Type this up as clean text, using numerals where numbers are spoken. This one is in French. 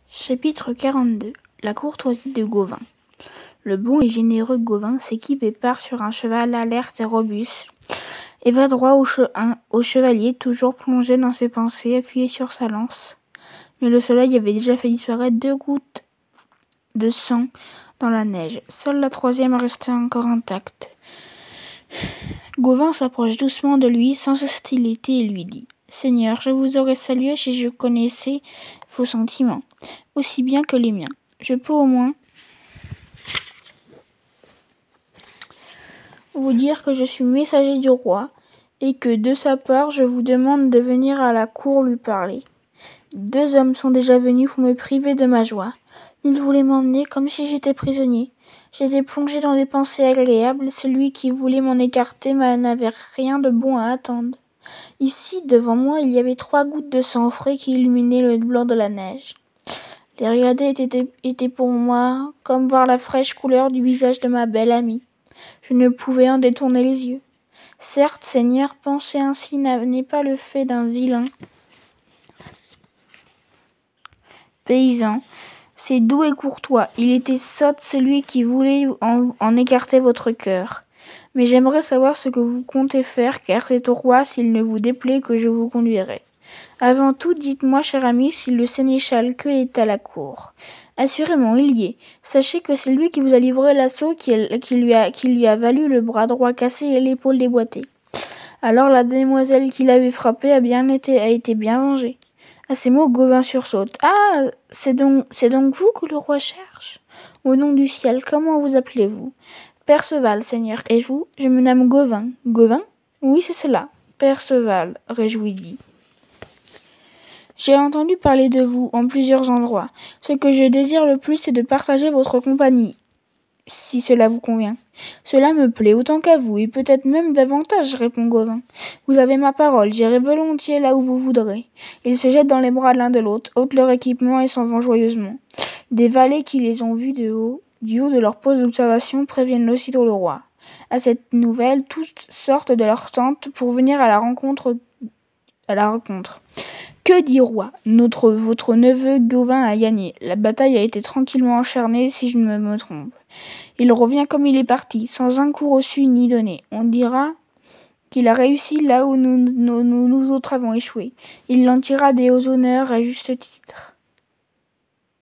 Chapitre 42. La courtoisie de Gauvin. Le bon et généreux Gauvin s'équipe et part sur un cheval alerte et robuste, et va droit au chevalier, toujours plongé dans ses pensées, appuyé sur sa lance. Mais le soleil avait déjà fait disparaître 2 gouttes de sang dans la neige. Seule la troisième restait encore intacte. Gauvin s'approche doucement de lui, sans hostilité, et lui dit : « Seigneur, je vous aurais salué si je connaissais vos sentiments, aussi bien que les miens. Je peux au moins vous dire que je suis messager du roi, et que de sa part je vous demande de venir à la cour lui parler. 2 hommes sont déjà venus pour me priver de ma joie. Ils voulaient m'emmener comme si j'étais prisonnier. J'étais plongé dans des pensées agréables, et celui qui voulait m'en écarter n'avait rien de bon à attendre. Ici, devant moi, il y avait 3 gouttes de sang frais qui illuminaient le blanc de la neige. Les regarder était pour moi comme voir la fraîche couleur du visage de ma belle amie. Je ne pouvais en détourner les yeux. Certes, Seigneur, penser ainsi n'est pas le fait d'un vilain paysan. C'est doux et courtois. Il était sot celui qui voulait en écarter votre cœur. Mais j'aimerais savoir ce que vous comptez faire, car c'est au roi, s'il ne vous déplaît, que je vous conduirai. Avant tout, dites-moi, cher ami, si le sénéchal Queux est à la cour. Assurément, il y est. Sachez que c'est lui qui vous a livré l'assaut qui lui a valu le bras droit cassé et l'épaule déboîtée. Alors la demoiselle qui l'avait frappé a été bien vengée. » À ces mots, Gauvin sursaute. « Ah, c'est donc vous que le roi cherche ? Au nom du ciel, comment vous appelez-vous ? » ?»« Perceval, Seigneur. Et vous ? » ?»« Je me nomme Gauvin. »« Gauvin ? Oui, c'est cela. Perceval, réjouit dit. J'ai entendu parler de vous en plusieurs endroits. Ce que je désire le plus, c'est de partager votre compagnie, si cela vous convient. Cela me plaît autant qu'à vous, et peut-être même davantage, répond Gauvin. Vous avez ma parole, j'irai volontiers là où vous voudrez. Ils se jettent dans les bras l'un de l'autre, ôtent leur équipement et s'en vont joyeusement. Des valets qui les ont vus du haut de leur poste d'observation préviennent aussitôt le roi. À cette nouvelle, tous sortent de leur tente pour venir à la rencontre. Que dit roi ? Votre neveu Gauvin a gagné. La bataille a été tranquillement acharnée, si je ne me trompe. Il revient comme il est parti, sans un coup reçu ni donné. On dira qu'il a réussi là où nous autres avons échoué. Il en tira des hauts honneurs à juste titre.